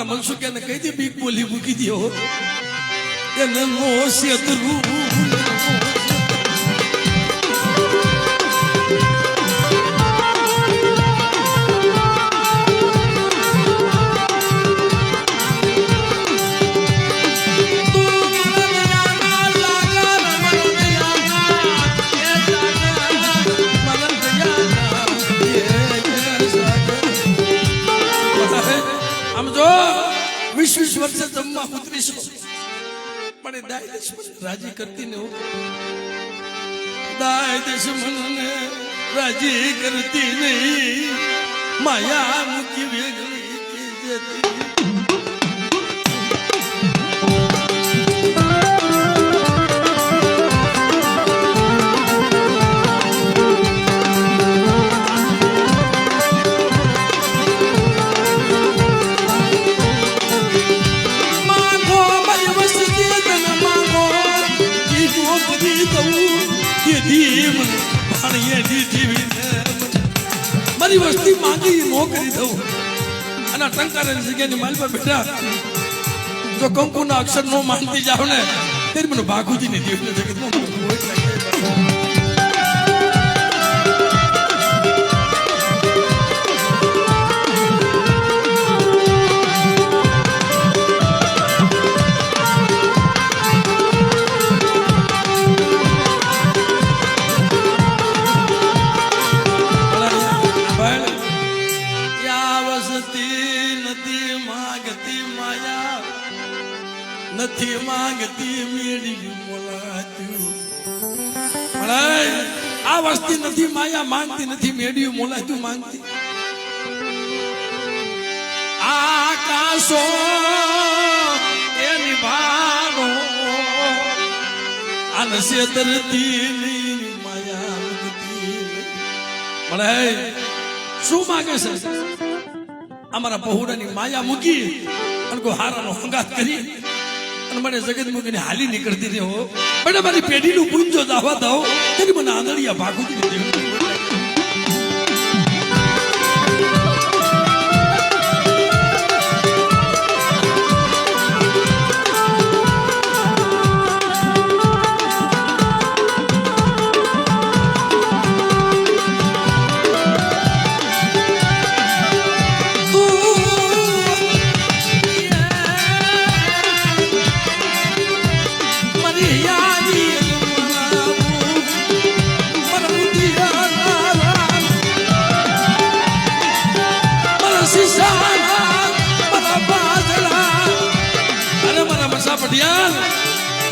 મારા મનસુખ એને કહી દે બીક બોલી મૂકી દો એને નો સેતરું વર્ષે જમવા ઉતરીશું પણ દાય દુશ્મન રાજી કરતી ને દાય દુશ્મનને રાજી કરતી નહીં માયા મૂકી વેગળી કે જતી મારી વસ્તી માંગી નોકરી દઉં અને ટંકારાની જગ્યાની માલ પર બેઠા જો કંકુના અક્ષર નો માનતી જાવ ને ત્યારે મને ભાગુજી ની દેવ નથી માંગતી મેળી મોલાતું આ વસ્તી નથી માયા માંગતી નથી મેળ્યું મોલાતું માંગતી આકાશો એની ભાનો આને સેતરતી માયા માંગતી મળે શું માંગે છે અમારા પહોળાની માયા મૂકી અને કોઈ હારાનો હંગાત કરી મને જગત મૂકીને હાલી નીકળતી રહ્યો પણ મારી પેઢીનું પૂંજો દાવા દો તેની મને આંધળિયા ભાગુજી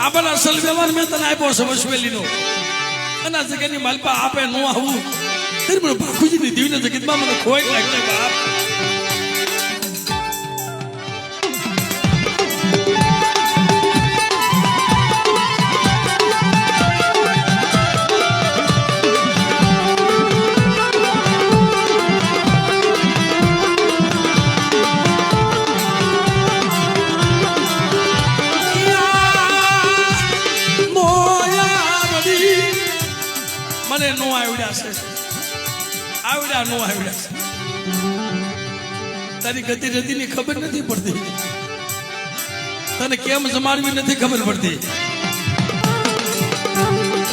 આપણા અસલ વ્યવહાર મેં તને આપ્યો છે વસવેલીનો અને આ જગ્યાની માલપા આપે ન આવું ત્યારે મને ભાખુજીની દીવને જગતમાં મને ખોઈ લાગે બાપ મને નો આવડ્યા છે આવડ્યા નો આવડ્યા છે તારી ગતિ રતિની ખબર નથી પડતી તને કેમ જમાડવી નથી ખબર પડતી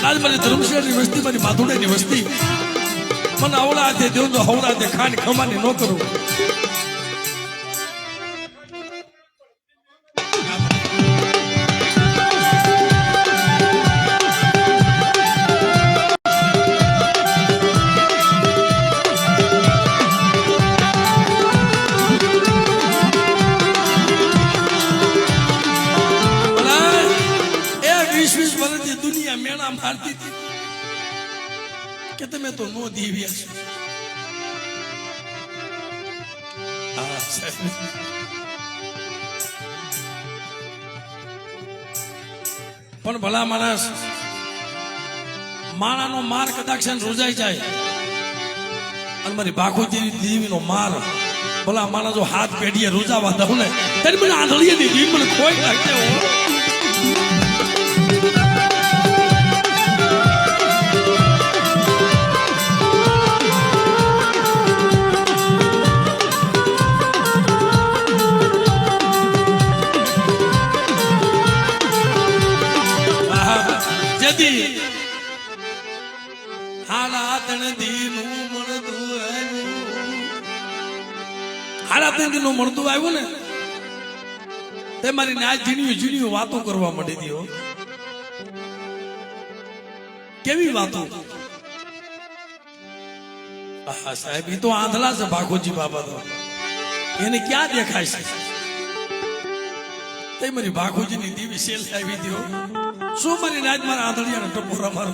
આજ મારી ધર્મશાળાની વસ્તી મારી માધુડાની વસ્તી મને અવળા હાથે દેવ તો હવળા હાથે ખાંડ ખમાની ન કરું મારતી હતી કે તમે તો નો દીવ્યા છો પણ ભલા માણસ માણાનો માર કદાચ રોજાઈ જાય અને મારી ભાખુજી દેવીનો માર ભલા માણસ જો હાથ પેઢીએ રોજાવા દઉં ને ત્યારે મને આંધળીએ દીધી મને કોઈ લાગશે દી હાડા ત્રણ દી નું મળતું આવ્યું હાડા ત્રણ દી નું મળતું આવ્યું ને તે મારી ના ઝીણ્યું વાતો કરવા માંડી દીધો કેવી વાતો હા સાહેબ એ તો આંધળા છે ભાગોજી બાબા તો એને ક્યાં દેખાય છે તે મારી ભાગોજી ની દીવી સેલ આવી દો શું મારી નાજ મારા આંધળિયાને ટપોરા મારો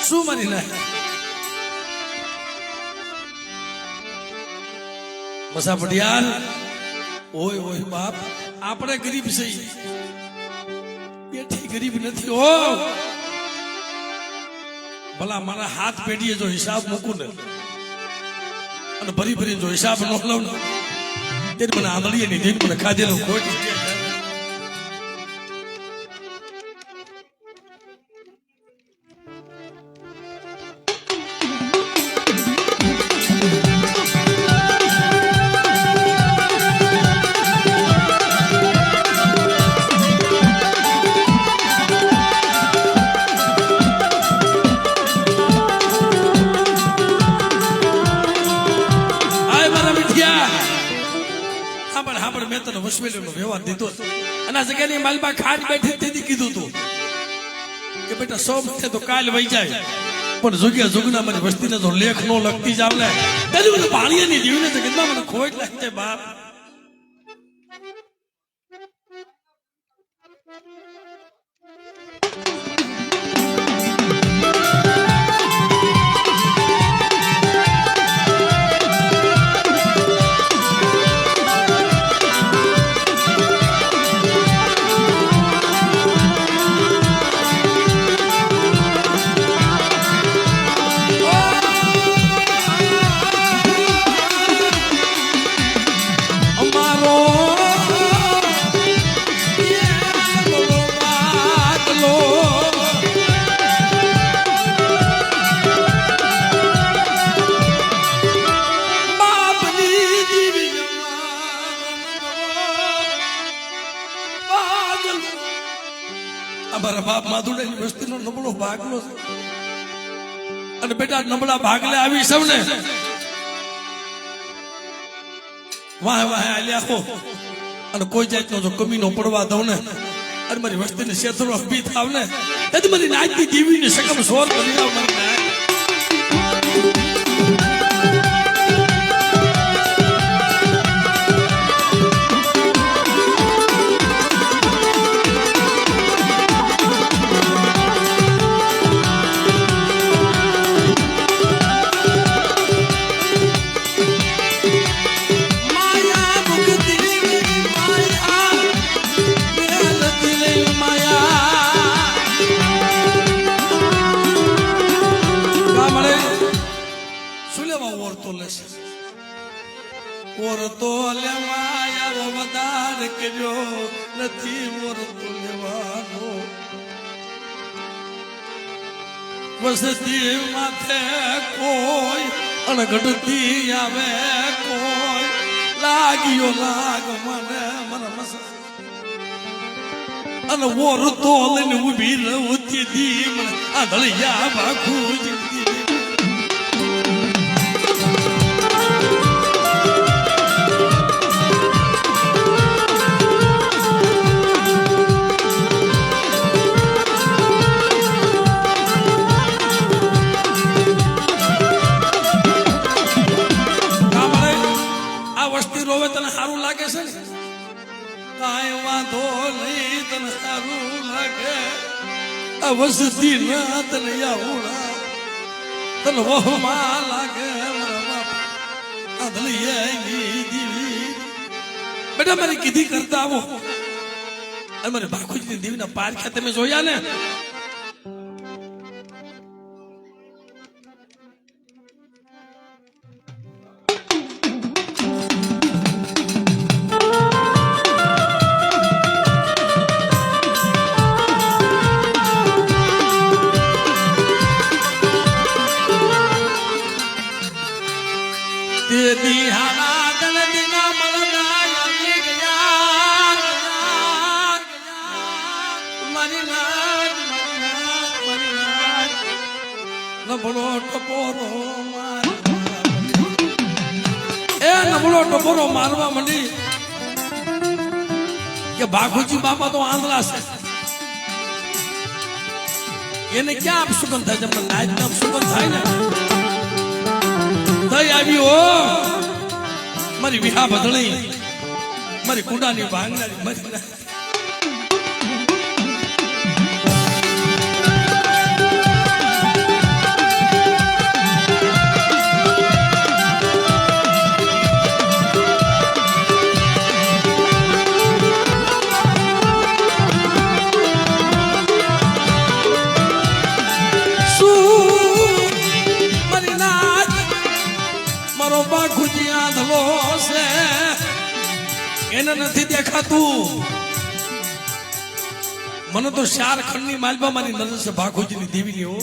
શું મારી નાય મસા પટિયાલ ઓય ઓય બાપ આપણે ગરીબ છે બેઠી ગરીબ નથી હો ભલા મારા હાથ પેઢીએ જો હિસાબ મૂકું ને અને ભરી ભરી જો હિસાબ ન લઉં ને તે મને આંધળીએ ની દિન મને ખાધેલું ખોટ મેં તને વસવેલીનો વ્યવહાર દીધો અને આ જગ્યાની માલબા ખાટ બેઠી તેથી કીધું તું કે બેટા સો છે તો કાલ વહી જાય પણ જગ્યા જુગના મારી વસ્તીને જો લેખ નો લખતી જ આવલે તેની મને પાણીની જીવને તો કેટલા મને ખોટ લાગી જાય બાપ અમારા બાપ માધુડાની વસ્તીનો નબળો ભાગલો છે અને બેટા નબળા ભાગલે આવી સૌને વાહ વાહ આલ્યા હો અને કોઈ જાતનો જો કમીનો પડવા દઉં ને અને મારી વસ્તીને શેતરો અભી થાવ ને તેથી મારી નાચની દીવીની સકમ સોર કરી આવ મારી નાચ ઓરતો લેવાયા વધાર કર્યો નથી ઓરતો લેવાનો વસતી માથે કોઈ અણઘડતી આવે કોઈ લાગ્યો લાગ મને મને મસ અને ઓરતો લઈને ઉભી રહું દી મને આંધળિયા ભાખું જતી તને સારું લાગે છે ને કાંઈ વાંધો નહીં તને સારું લાગે આ વસતી ના તને આવુડા તને વહમાં લાગે મારા બાપ આ દલિયાની દીવી બેટા મારી કીધી કરતા આવો અમારે બાખુજીની દેવીના પારખ્યા તમે જોયા ને નબળો ટપોરો મારવા માંડી કે બાઘુજી બાપા તો આંધળા છે એને ક્યાં અપશુકન થાય છે નાચ ને અપશુકન થાય ને થઈ આવી હો મારી વિહા બદળી મારી કુંડાની ભાંગનારી મરી એને નથી દેખાતું મને તો 4 ખંડની માલબા મારી નજર છે બાઘુજીની દેવીની હો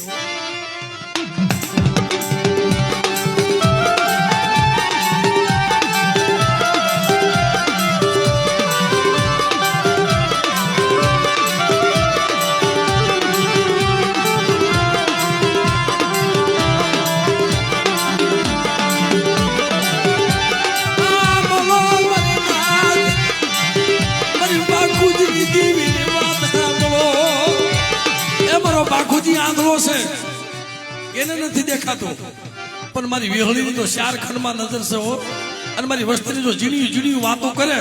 બાઘુજી આંધળો છે એને નથી દેખાતો પણ મારી વેહળીની તો 4 ખંડમાં નજર છે હો અને મારી વસ્તીની જો ઝીણી ઝીણી વાતો કરે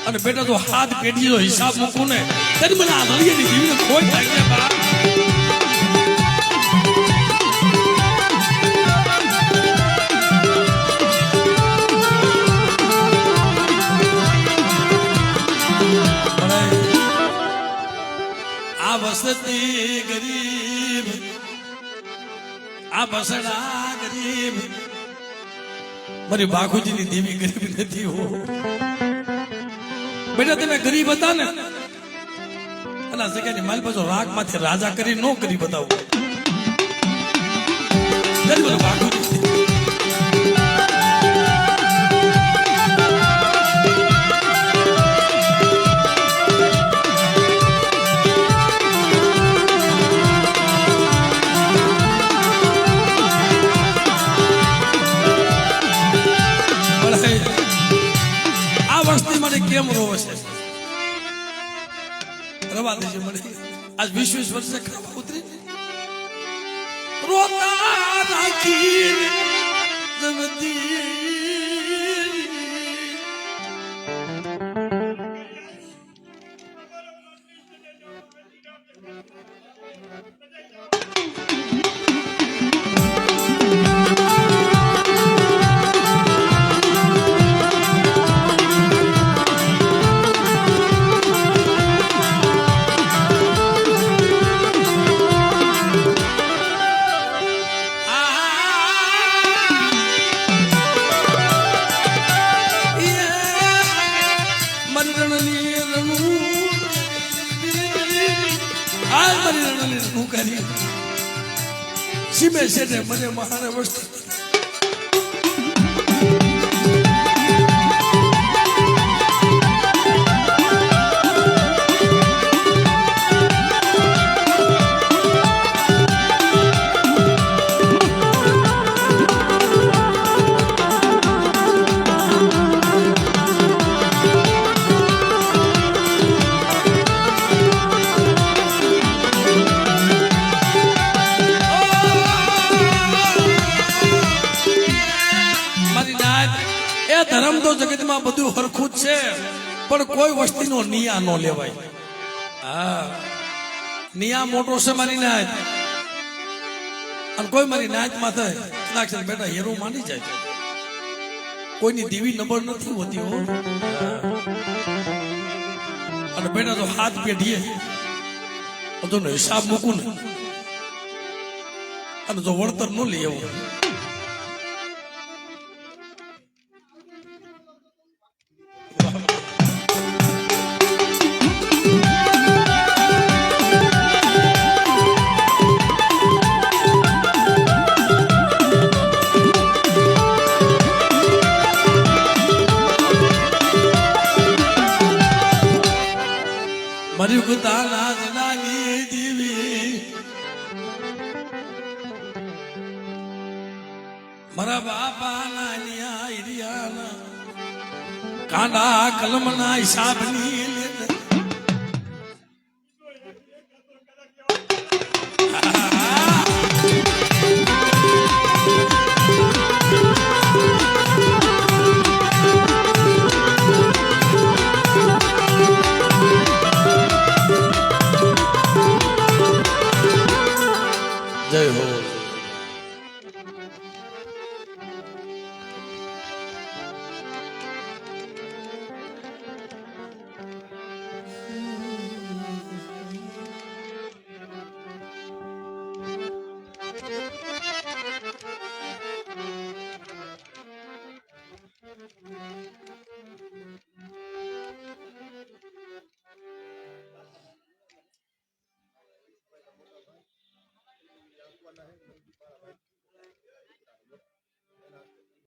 અને બેટા જો હાથ પેઢીનો હિસાબ મૂકું ને ત્યારે મને આ નળિયાની જીવીને ખોટ થાય છે બા આ વસતી ગરીબ આ બસડા ગરીબ મારી બાઘુજીની દેવી ગરીબ નથી હો બેટા તમે ગરીબ હતા ને અને જગ્યાની મારી પાછો રાગ માંથી રાજા કરી નો કરી બતાવો બાઘુજી કેમ રોવે છે રવા દેજે મને આજ 20 વર્ષે ખાવા ઉતરી રોતા રાખીને જમતી સીમે છે ને મને મહાને વસ્તુ ધર્મ તો જગતમાં બધું હરખું જ છે પણ કોઈ વસ્તીનો નિયા ન લેવાય હા નિયા મોટો છે મારી નાચ અને કોઈ મારી નાચમાં થાય કદાચ બેટા હેરો માની જાય કોઈની દેવી નંબર નથી હોતી હો અને બેટા તો હાથ પેઢીએ બધોનો હિસાબ મૂકું ને અને જો વળતર ન લઈ આવું મર્યું કુતાના જનાની દેવી મારા બાપા ના હિરિયાના કાંડા કલમના હિસાબની